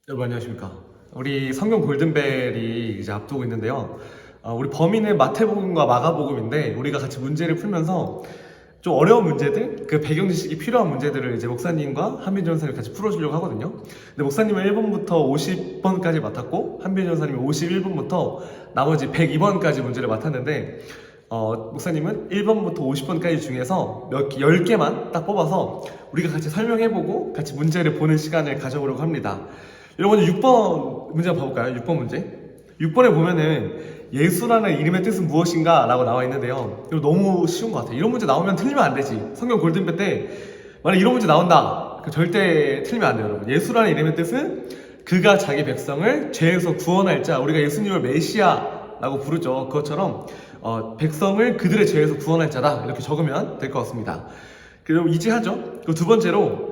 여러분 안녕하십니까. 우리 성경 골든벨이 이제 앞두고 있는데요. 우리 범위는 마태복음과 마가복음인데 우리가 같이 문제를 풀면서 좀 어려운 문제들, 그 배경 지식이 필요한 문제들을 이제 목사님과 한빈 전사님 같이 풀어주려고 하거든요. 근데 목사님은 1번부터 50번까지 맡았고 한빈 전사님이 51번부터 나머지 102번까지 문제를 맡았는데 목사님은 1번부터 50번까지 중에서 10개만 딱 뽑아서 우리가 같이 설명해보고 같이 문제를 보는 시간을 가져보려고 합니다. 여러분 6번 문제 한번 봐볼까요? 6번 문제. 6번에 보면은 예수라는 이름의 뜻은 무엇인가? 라고 나와 있는데요. 이거 너무 쉬운 것 같아요. 이런 문제 나오면 틀리면 안 되지. 성경 골든벨 때 만약 이런 문제 나온다. 절대 틀리면 안 돼요, 여러분. 예수라는 이름의 뜻은 그가 자기 백성을 죄에서 구원할 자. 우리가 예수님을 메시아라고 부르죠. 그것처럼 백성을 그들의 죄에서 구원할 자다. 이렇게 적으면 될 것 같습니다. 그리고 이지하죠. 그리고 두 번째로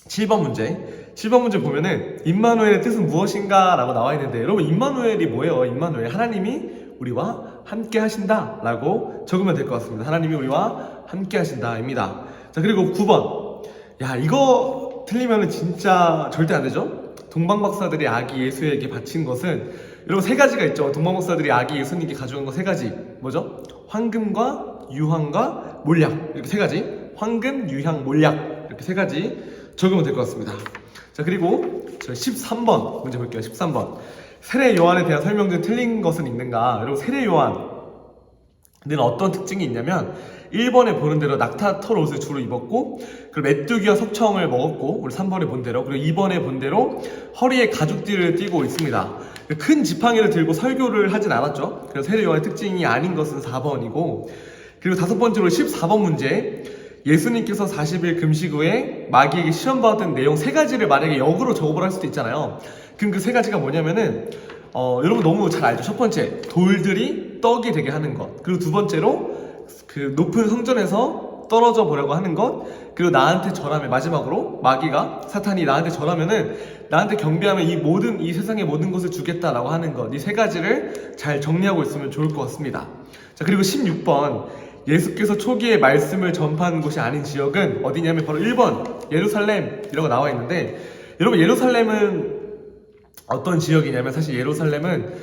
7번 문제. 7번 문제 보면은 임마누엘의 뜻은 무엇인가? 라고 나와 있는데 여러분 임마누엘이 뭐예요? 임마누엘 하나님이 우리와 함께 하신다 라고 적으면 될 것 같습니다. 하나님이 우리와 함께 하신다 입니다. 자, 그리고 9번. 야, 이거 틀리면은 진짜 절대 안 되죠? 동방박사들이 아기 예수에게 바친 것은 여러분 세 가지가 있죠. 동방박사들이 아기 예수님께 가져온 거 세 가지. 뭐죠? 황금과 유황과 몰약. 이렇게 세 가지. 황금, 유향, 몰약. 이렇게 세 가지 적으면 될 것 같습니다. 자, 그리고 저 13번 문제 볼게요. 13번. 세례 요한에 대한 설명 중 틀린 것은 있는가? 여러분 세례 요한은 어떤 특징이 있냐면 1번에 보는 대로 낙타 털 옷을 주로 입었고 그리고 메뚜기와 석청을 먹었고 우리 3번에 본 대로 그리고 2번에 본 대로 허리에 가죽띠를 띠고 있습니다. 큰 지팡이를 들고 설교를 하진 않았죠. 그래서 세례 요한의 특징이 아닌 것은 4번이고 그리고 다섯 번째로 14번 문제. 예수님께서 40일 금식 후에 마귀에게 시험받았던 내용 세 가지를 만약에 역으로 적어보라 할 수도 있잖아요. 그럼 그 세 가지가 뭐냐면은 여러분 너무 잘 알죠. 첫 번째, 돌들이 떡이 되게 하는 것. 그리고 두 번째로 그 높은 성전에서 떨어져 보려고 하는 것. 그리고 나한테 절하면 마지막으로 마귀가 사탄이 나한테 절하면은 나한테 경배하면 이 세상의 모든 것을 주겠다라고 하는 것. 이 세 가지를 잘 정리하고 있으면 좋을 것 같습니다. 자, 그리고 16번. 예수께서 초기에 말씀을 전파한 곳이 아닌 지역은 어디냐면 바로 1번 예루살렘이라고 나와 있는데 여러분 예루살렘은 어떤 지역이냐면 사실 예루살렘은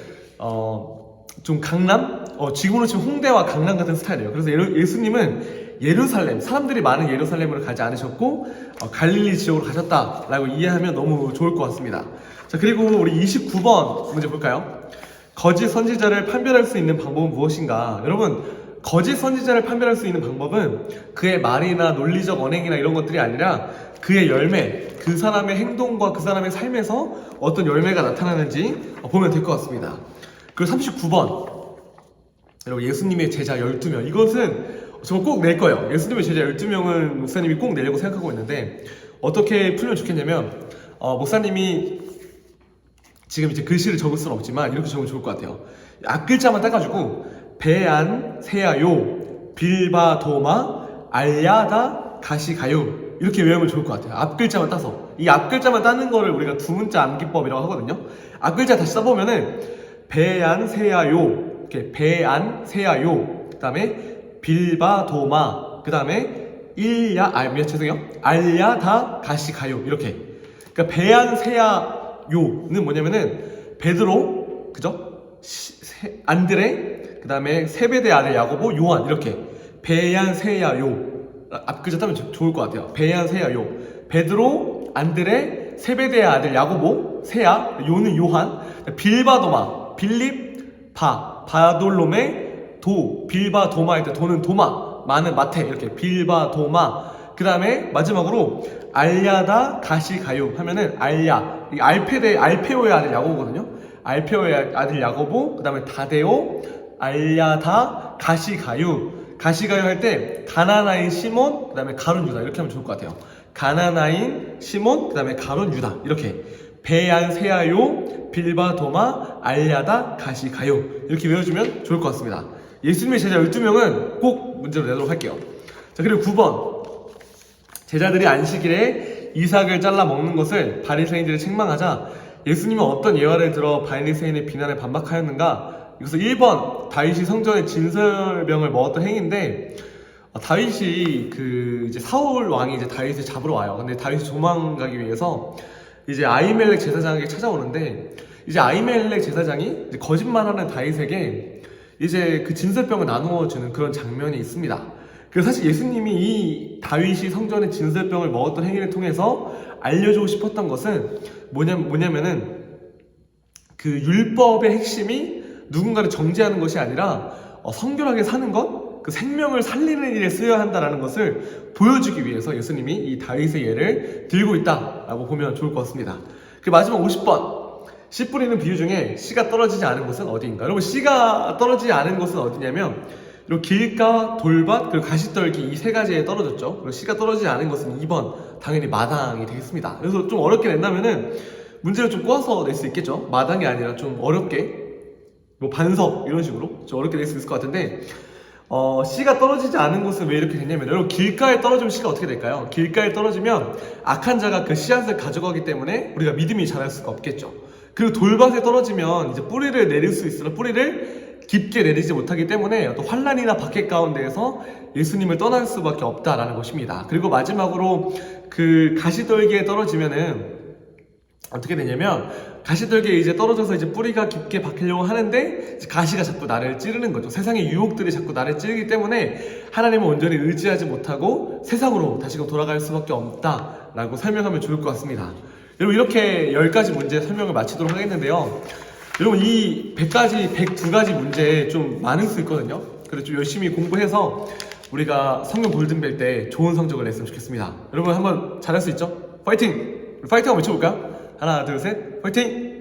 좀 강남? 지금으로 치면 홍대와 강남 같은 스타일이에요. 그래서 예수님은 예루살렘, 사람들이 많은 예루살렘으로 가지 않으셨고 갈릴리 지역으로 가셨다라고 이해하면 너무 좋을 것 같습니다. 자, 그리고 우리 29번 문제 볼까요? 거짓 선지자를 판별할 수 있는 방법은 무엇인가? 여러분 거짓 선지자를 판별할 수 있는 방법은 그의 말이나 논리적 언행이나 이런 것들이 아니라 그의 열매, 그 사람의 행동과 그 사람의 삶에서 어떤 열매가 나타나는지 보면 될 것 같습니다. 그리고 39번. 여러분 예수님의 제자 12명. 이것은 정말 꼭 낼 거예요. 예수님의 제자 12명은 목사님이 꼭 내려고 생각하고 있는데 어떻게 풀면 좋겠냐면 목사님이 지금 이제 글씨를 적을 수는 없지만 이렇게 적으면 좋을 것 같아요. 앞글자만 따가지고 베안, 세아요, 빌바도마, 알야다, 가시가요 이렇게 외우면 좋을 것 같아요. 앞글자만 따서 이 앞글자만 따는 거를 우리가 두 문자 암기법이라고 하거든요. 앞글자 다시 써보면은 베안, 세아요 이렇게 베안, 세아요 그 다음에 빌바도마 그 다음에 알야다, 가시가요 이렇게. 그러니까 베안, 세아요는 뭐냐면은 베드로 그죠? 안드레 그 다음에 세베대 아들 야고보 요한 이렇게 베안 세야요 앞글자 따면 좋을 것 같아요. 베안 세야요 베드로 안드레 세베대 아들 야고보 세야 요는 요한 빌바도마 빌립 바돌로메 도 빌바도마일 때 도는 도마 마는 마태 이렇게 빌바도마 그 다음에 마지막으로 알야다 가시가요 하면은 알야 알페오의 아들 야고보거든요. 알페오의 아들 야고보 그 다음에 다데오 알야다 가시가유 할 때 가나나인 시몬 그 다음에 가룟 유다 이렇게 하면 좋을 것 같아요. 가나나인 시몬 그 다음에 가룟 유다 이렇게 베안 세아요 빌바도마 알야다 가시가요 이렇게 외워주면 좋을 것 같습니다. 예수님의 제자 12명은 꼭 문제로 내도록 할게요. 자, 그리고 9번 제자들이 안식일에 이삭을 잘라 먹는 것을 바리새인들이 책망하자 예수님은 어떤 예화를 들어 바리새인의 비난에 반박하였는가? 이것은 1번 다윗이 성전에 진설병을 먹었던 행위인데 다윗이 이제 사울 왕이 이제 다윗을 잡으러 와요. 근데 다윗이 도망가기 위해서 이제 아히멜렉 제사장에게 찾아오는데, 이제 아히멜렉 제사장이 이제 거짓말하는 다윗에게 이제 그 진설병을 나누어 주는 그런 장면이 있습니다. 그래서 사실 예수님이 이 다윗이 성전에 진설병을 먹었던 행위를 통해서 알려주고 싶었던 것은 뭐냐면은 그 율법의 핵심이 누군가를 정죄하는 것이 아니라 성결하게 사는 것, 그 생명을 살리는 일에 쓰여야 한다는 것을 보여주기 위해서 예수님이 이 다윗의 예를 들고 있다라고 보면 좋을 것 같습니다. 그 마지막 50번 씨 뿌리는 비유 중에 씨가 떨어지지 않은 곳은 어디인가? 여러분, 씨가 떨어지지 않은 곳은 어디냐면 이 길가, 돌밭, 그리고 가시떨기 이 세 가지에 떨어졌죠. 그리고 씨가 떨어지지 않은 것은 2번 당연히 마당이 되겠습니다. 그래서 좀 어렵게 낸다면은 문제를 좀 꼬아서 낼 수 있겠죠. 마당이 아니라 좀 어렵게 뭐 반석 이런 식으로 좀 어렵게 낼 수 있을 것 같은데, 씨가 떨어지지 않은 곳은 왜 이렇게 됐냐면, 여러분, 길가에 떨어지면 씨가 어떻게 될까요? 길가에 떨어지면 악한 자가 그 씨앗을 가져가기 때문에 우리가 믿음이 자랄 수가 없겠죠. 그리고 돌밭에 떨어지면 이제 뿌리를 내릴 수 있으나 뿌리를 깊게 내리지 못하기 때문에 어떤 환난이나 박해 가운데에서 예수님을 떠날 수밖에 없다라는 것입니다. 그리고 마지막으로 그 가시떨기에 떨어지면은 어떻게 되냐면, 가시떨기에 이제 떨어져서 이제 뿌리가 깊게 박히려고 하는데 가시가 자꾸 나를 찌르는 거죠. 세상의 유혹들이 자꾸 나를 찌르기 때문에 하나님을 온전히 의지하지 못하고 세상으로 다시금 돌아갈 수밖에 없다라고 설명하면 좋을 것 같습니다. 여러분, 이렇게 10가지 문제 설명을 마치도록 하겠는데요. 여러분, 이 100가지, 102가지 문제 좀 많을 수 있거든요. 그래서 좀 열심히 공부해서 우리가 성경 골든벨 때 좋은 성적을 냈으면 좋겠습니다. 여러분, 한번 잘할 수 있죠? 파이팅! 파이팅 한번 외쳐볼까요? 하나, 둘, 셋, 파이팅!